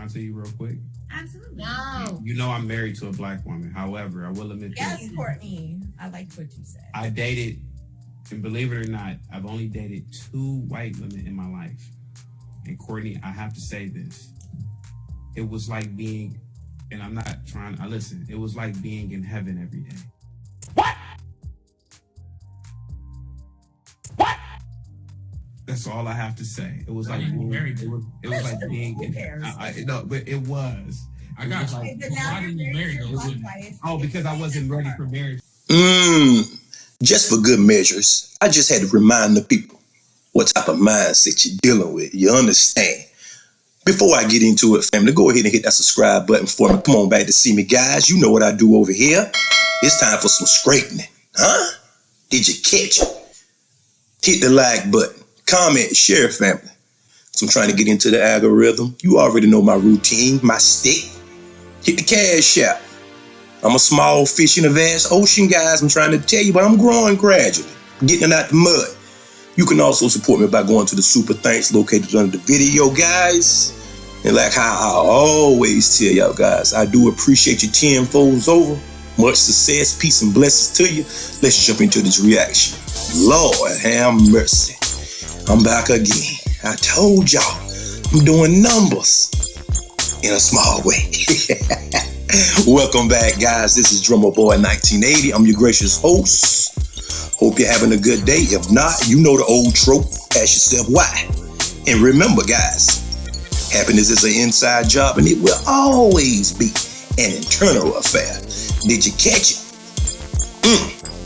lie to you real quick? Absolutely. No. You know I'm married to a black woman. However, I will admit Yes, this. Courtney. I liked what you said. I dated, and believe it or not, I've only dated 2 white women in my life. And Courtney, I have to say this. It was like being, and I'm not trying to listen, it was like being in heaven every day. What? That's all I have to say. It was like being, it was like being in heaven. No, but it was. I got you. Okay, but now Why you're didn't you marry your those black women? wife. Oh, because I wasn't ready for marriage. Just for good measures, I just had to remind the people what type of mindset you're dealing with. You understand? Before I get into it, family, go ahead and hit that subscribe button for me. Come on back to see me, guys. You know what I do over here. It's time for some straightening. Huh? Did you catch it? Hit the like button. Comment, share, family. So I'm trying to get into the algorithm. You already know my routine, my stick. Hit the cash app. I'm a small fish in a vast ocean, guys. I'm trying to tell you, but I'm growing gradually. Getting it out the mud. You can also support me by going to the super thanks located under the video, guys. And like how I always tell y'all, guys, I do appreciate you 10-folds over. Much success, peace, and blessings to you. Let's jump into this reaction. Lord have mercy. I'm back again. I told y'all I'm doing numbers in a small way. Welcome back, guys. This is Drummer Boy 1980. I'm your gracious host. Hope you're having a good day. If not, you know the old trope. Ask yourself why. And remember, guys, happiness is an inside job and it will always be an internal affair. Did you catch it?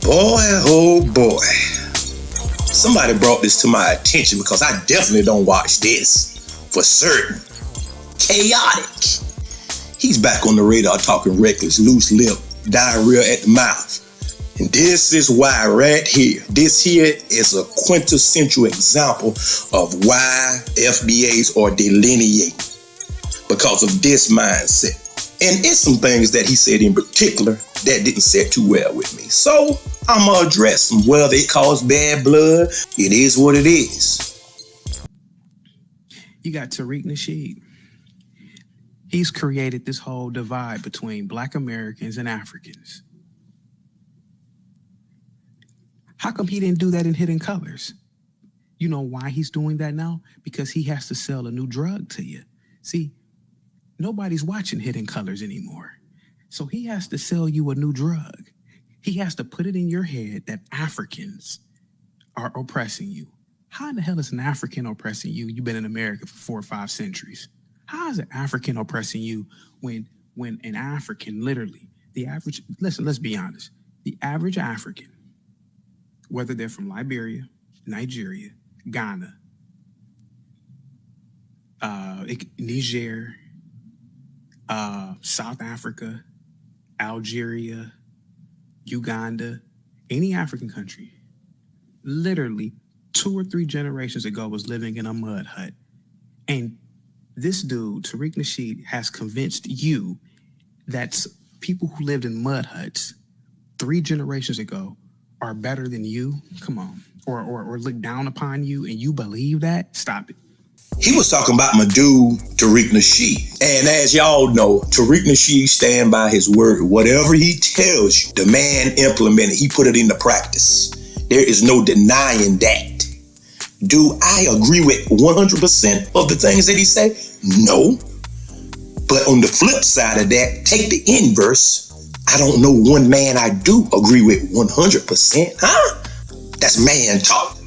Boy, oh boy. Somebody brought this to my attention because I definitely don't watch this for certain. Chaotic. He's back on the radar talking reckless, loose lip, diarrhea at the mouth. And this is why right here, this here is a quintessential example of why FBAs are delineating because of this mindset. And it's some things that he said in particular that didn't sit too well with me. So I'm going to address them. Whether it caused bad blood, it is what it is. You got Tariq Nasheed. He's created this whole divide between Black Americans and Africans. How come he didn't do that in Hidden Colors? You know why he's doing that now? Because he has to sell a new drug to you. See, nobody's watching Hidden Colors anymore. So he has to sell you a new drug. He has to put it in your head that Africans are oppressing you. How in the hell is an African oppressing you? You've been in America for 4 or 5 centuries. How is an African oppressing you when an African, literally, the average, listen, let's be honest. The average African, whether they're from Liberia, Nigeria, Ghana, Niger, South Africa, Algeria, Uganda, any African country, literally 2 or 3 generations ago was living in a mud hut. And this dude, Tariq Nasheed, has convinced you that people who lived in mud huts 3 generations ago are better than you. Come on. Or look down upon you and you believe that? Stop it. He was talking about my dude, Tariq Nasheed. And as y'all know, Tariq Nasheed stand by his word. Whatever he tells you, the man implemented. He put it into practice. There is no denying that. Do I agree with 100% of the things that he say? No. But on the flip side of that, take the inverse. I don't know one man I do agree with 100%. Huh? That's man talk.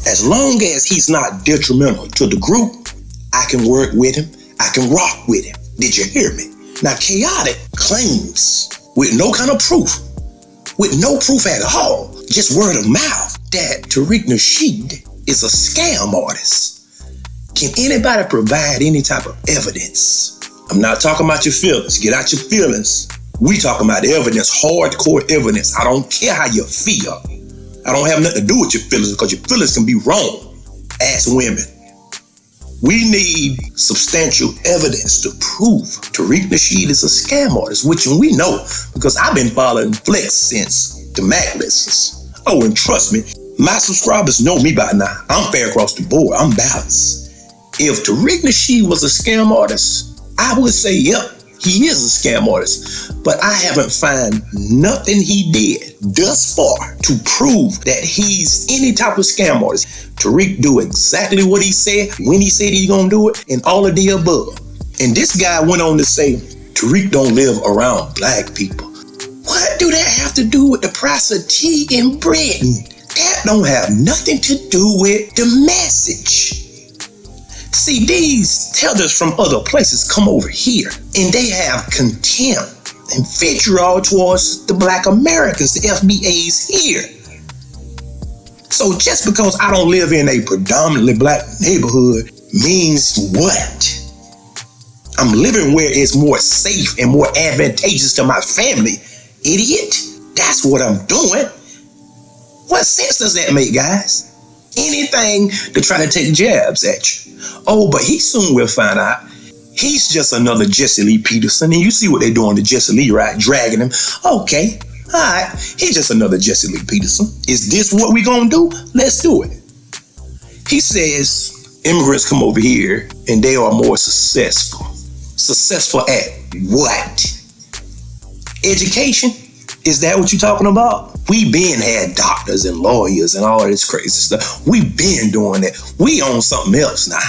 As long as he's not detrimental to the group, I can work with him. I can rock with him. Did you hear me? Now, Chaotic claims with no kind of proof, with no proof at all, just word of mouth, that Tariq Nasheed is a scam artist. Can anybody provide any type of evidence? I'm not talking about your feelings. Get out your feelings. We talking about evidence, hardcore evidence. I don't care how you feel. I don't have nothing to do with your feelings because your feelings can be wrong. Ask women. We need substantial evidence to prove Tariq Nasheed is a scam artist, which we know because I've been following Flex since the Mac lessons. Oh, and trust me, my subscribers know me by now. I'm fair across the board. I'm balanced. If Tariq Nasheed was a scam artist, I would say, yep, he is a scam artist, but I haven't found nothing he did thus far to prove that he's any type of scam artist. Tariq do exactly what he said, when he said he's gonna do it, and all of the above. And this guy went on to say, Tariq don't live around black people. What do that have to do with the price of tea in Britain? That don't have nothing to do with the message. See, these tethers from other places come over here and they have contempt and vitriol towards the black Americans, the FBAs here. So just because I don't live in a predominantly black neighborhood means what? I'm living where it's more safe and more advantageous to my family, idiot. That's what I'm doing. What sense does that make, guys? Anything to try to take jabs at you. Oh, but he soon will find out he's just another Jesse Lee Peterson. And you see what they're doing to Jesse Lee, right? Dragging him. Okay, all right. He's just another Jesse Lee Peterson. Is this what we gonna do? Let's do it. He says immigrants come over here and they are more successful. Successful at what? Education? Is that what you're talking about? We been had doctors and lawyers and all this crazy stuff. We been doing that. We own something else now.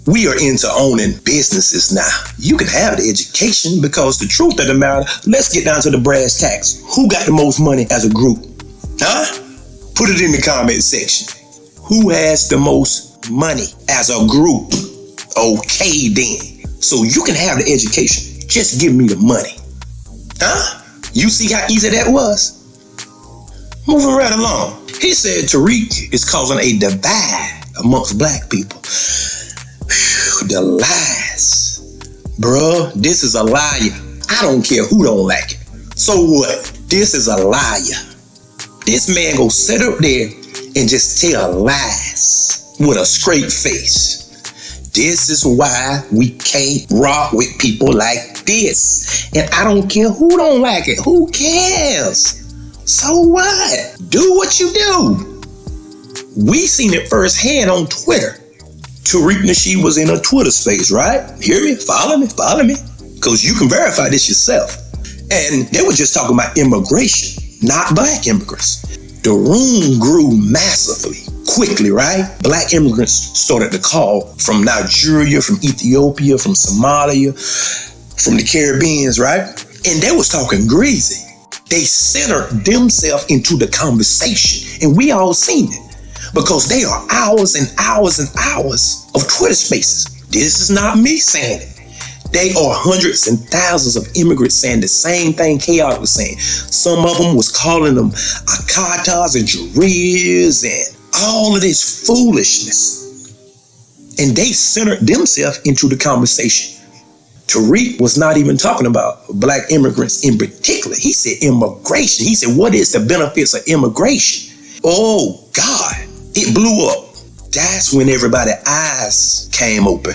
We are into owning businesses now. You can have the education because the truth of the matter, let's get down to the brass tacks. Who got the most money as a group? Huh? Put it in the comment section. Who has the most money as a group? Okay then. So you can have the education. Just give me the money. Huh? You see how easy that was? Moving right along. He said Tariq is causing a divide amongst black people. Whew, the lies. Bruh, this is a liar. I don't care who don't like it. So what? This is a liar. This man go sit up there and just tell lies with a straight face. This is why we can't rock with people like this. And I don't care who don't like it. Who cares? So what? Do what you do. We seen it firsthand on Twitter. Tariq Nasheed was in a Twitter space, right? Hear me? Follow me? Follow me? Because you can verify this yourself. And they were just talking about immigration, not black immigrants. The room grew massively. Quickly, right? Black immigrants started to call from Nigeria, from Ethiopia, from Somalia, from the Caribbean, right? And they was talking greasy. They centered themselves into the conversation. And we all seen it. Because they are hours and hours and hours of Twitter spaces. This is not me saying it. They are hundreds and thousands of immigrants saying the same thing Chaotic was saying. Some of them was calling them Akatas and Jarias and all of this foolishness. And they centered themselves into the conversation. Tariq was not even talking about black immigrants in particular. He said immigration. He said, what is the benefits of immigration? Oh, God, it blew up. That's when everybody's eyes came open.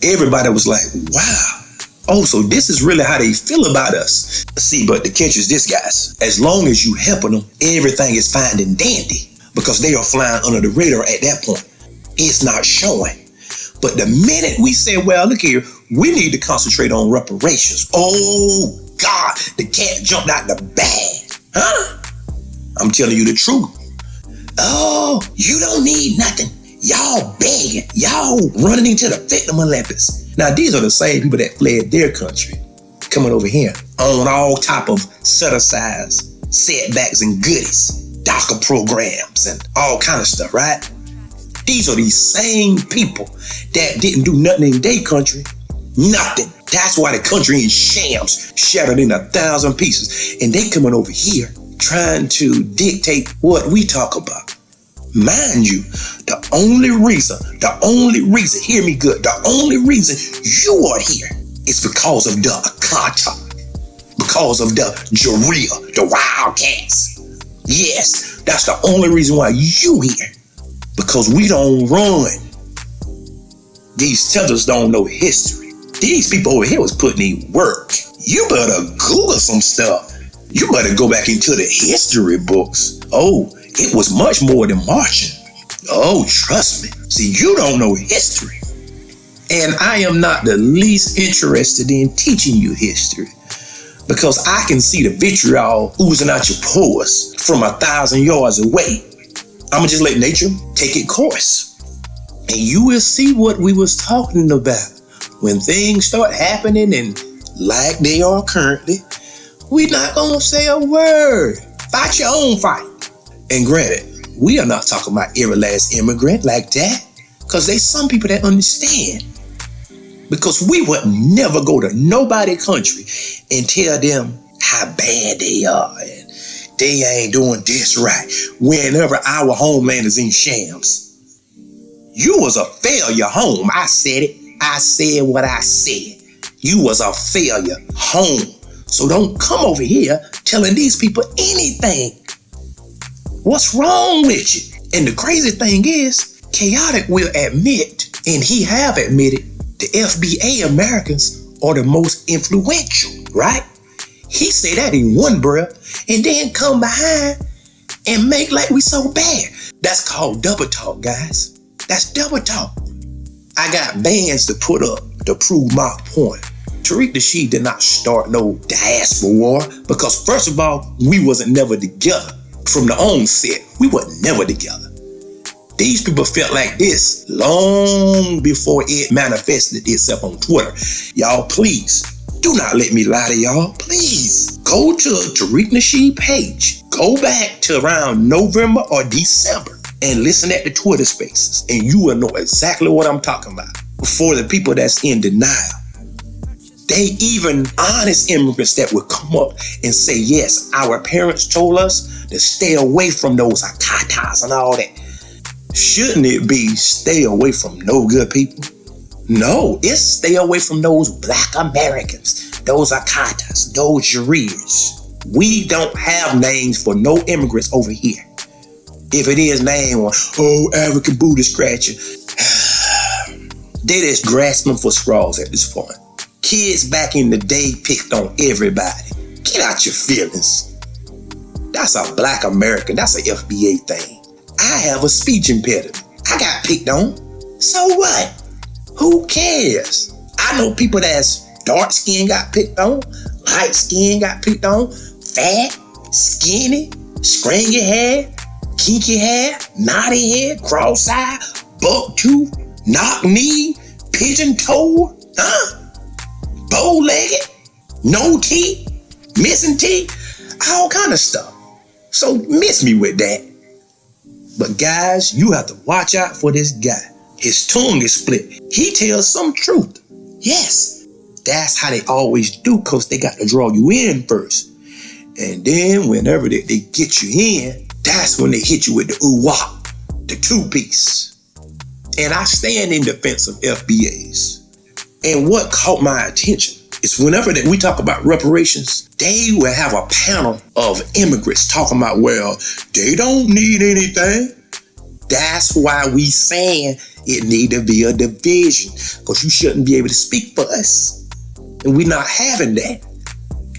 Everybody was like, wow. Oh, so this is really how they feel about us. See, but the catch is this, guys. As long as you helping them, everything is fine and dandy. Because they are flying under the radar at that point. It's not showing. But the minute we say, well, look here, we need to concentrate on reparations. Oh, God, the cat jumped out the bag. Huh? I'm telling you the truth. Oh, you don't need nothing. Y'all begging. Y'all running into the victim Olympics. Now, these are the same people that fled their country, coming over here on all type of set-asides, setbacks, and goodies. DACA programs and all kind of stuff, right? These are these same people that didn't do nothing in their country. Nothing. That's why the country in shams, shattered in 1,000 pieces. And they coming over here trying to dictate what we talk about. Mind you, the only reason, hear me good, the only reason you are here is because of the Akata, because of the Jaria, the Wildcats. Yes, that's the only reason why you here. Because we don't run. These tethers don't know history. These people over here was putting in work. You better Google some stuff. You better go back into the history books. Oh, it was much more than marching. Oh, trust me. See, you don't know history. And I am not the least interested in teaching you history, because I can see the vitriol oozing out your pores from 1,000 yards away. I'ma just let nature take its course. And you will see what we was talking about. When things start happening and like they are currently, we're not gonna say a word. Fight your own fight. And granted, we are not talking about every last immigrant like that, because there's some people that understand. Because we would never go to nobody's country and tell them how bad they are and they ain't doing this right whenever our homeland is in shams. You was a failure home. I said it. I said what I said. You was a failure home. So don't come over here telling these people anything. What's wrong with you? And the crazy thing is, Chaotic will admit, and he have admitted, the FBA Americans are the most influential, right? He say that in one breath and then come behind and make like we so bad. That's called double talk, guys. That's double talk. I got bands to put up to prove my point. Tariq Nasheed did not start no diaspora war because first of all, we wasn't never together. From the onset, we were never together. These people felt like this long before it manifested itself on Twitter. Y'all, please, do not let me lie to y'all. Please, go to Tariq Nasheed page. Go back to around November or December and listen at the Twitter spaces, and you will know exactly what I'm talking about. For the people that's in denial, they even honest immigrants that would come up and say, yes, our parents told us to stay away from those akatas and all that. Shouldn't it be stay away from no good people? No, it's stay away from those Black Americans, those akatas, those Jareers. We don't have names for no immigrants over here. If it is name one, African booty scratcher, they just grasping for straws at this point. Kids back in the day picked on everybody. Get out your feelings. That's a Black American. That's an FBA thing. I have a speech impediment. I got picked on. So what? Who cares? I know people that's dark skin got picked on, light skin got picked on, fat, skinny, stringy hair, kinky hair, knotty hair, cross-eyed, buck tooth, knock knee, pigeon toe, bow-legged, no teeth, missing teeth, all kind of stuff. So miss me with that. But guys, you have to watch out for this guy. His tongue is split. He tells some truth. Yes, that's how they always do, because they got to draw you in first. And then whenever they get you in, that's when they hit you with the ooh-wah, the two-piece. And I stand in defense of FBAs. And what caught my attention is whenever that we talk about reparations, they will have a panel of immigrants talking about, well, they don't need anything. That's why we saying it need to be a division, because you shouldn't be able to speak for us. And we're not having that.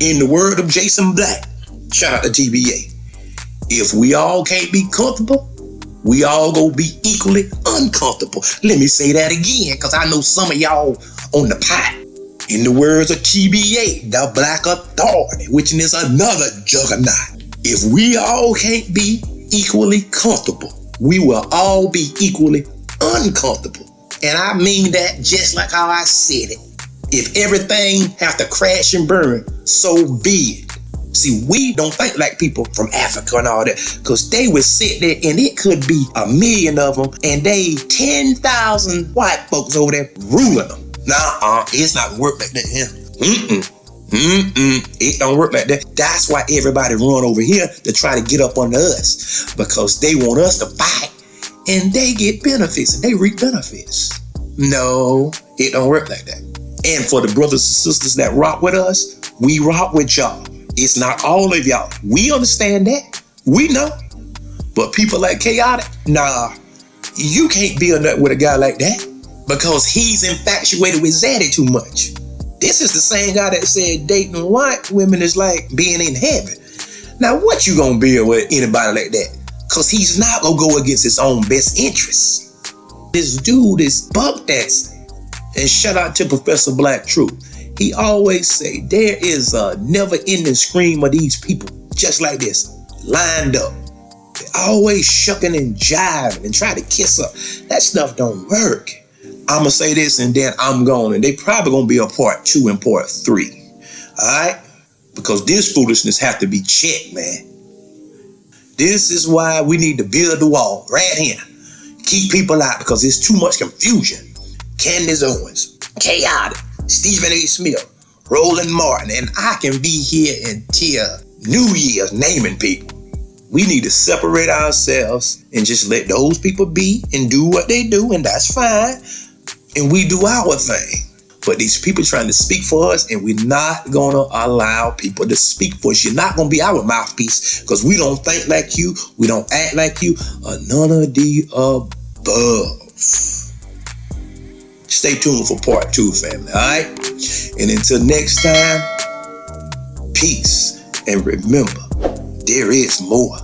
In the word of Jason Black, shout out to TBA, if we all can't be comfortable, we all gonna be equally uncomfortable. Let me say that again, because I know some of y'all on the pot. In the words of TBA, the Black Authority, which is another juggernaut. If we all can't be equally comfortable, we will all be equally uncomfortable. And I mean that just like how I said it. If everything have to crash and burn, so be it. See, we don't think like people from Africa and all that, because they would sit there and it could be 1 million of them and they 10,000 white folks over there ruling them. Nah, it's not work like that here. It don't work like that. That's why everybody run over here to try to get up under us, because they want us to fight and they get benefits and they reap benefits. No, it don't work like that. And for the brothers and sisters that rock with us, we rock with y'all. It's not all of y'all. We understand that. We know. But people like Chaotic, nah, you can't be a nut with a guy like that, because he's infatuated with Zaddy too much. This is the same guy that said dating white women is like being in heaven. Now, what you gonna be with anybody like that? Because he's not gonna go against his own best interests. This dude is buck dancing. And shout out to Professor Black Truth. He always say there is a never-ending stream of these people just like this, lined up. They always shucking and jiving and try to kiss up. That stuff don't work. I'ma say this and then I'm gone, and they probably gonna be a part 2 and part 3. Alright? Because this foolishness have to be checked, man. This is why we need to build the wall right here. Keep people out because there's too much confusion. Candace Owens, Chaotic, Stephen A. Smith, Roland Martin, and I can be here until New Year's naming people. We need to separate ourselves and just let those people be and do what they do, and that's fine. And we do our thing. But these people trying to speak for us, and we're not gonna allow people to speak for us. You're not gonna be our mouthpiece because we don't think like you, we don't act like you, or none of the above. Stay tuned for part 2, family, all right? And until next time, peace. And remember, there is more.